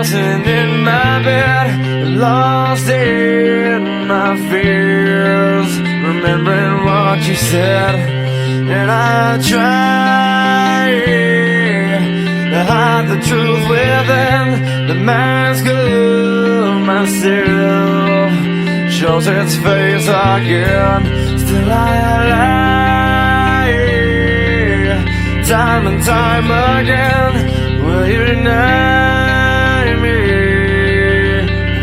tossing in my bed, lost in my fears, remembering what you said. And I try to hide the truth within the mask of myself, shows its face again. Still I lie, time and time again. Will you deny me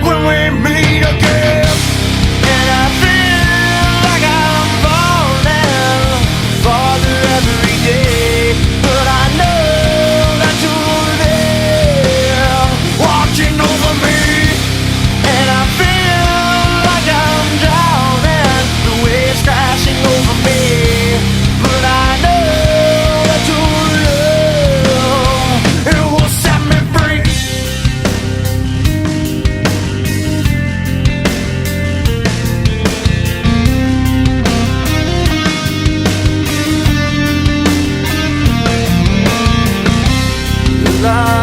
when we meet again? And I feel like I'm falling farther every day, but I know that you're there watching over me. And I feel like I'm drowning, the waves crashing over me, but I know that your love, it will set me free. Love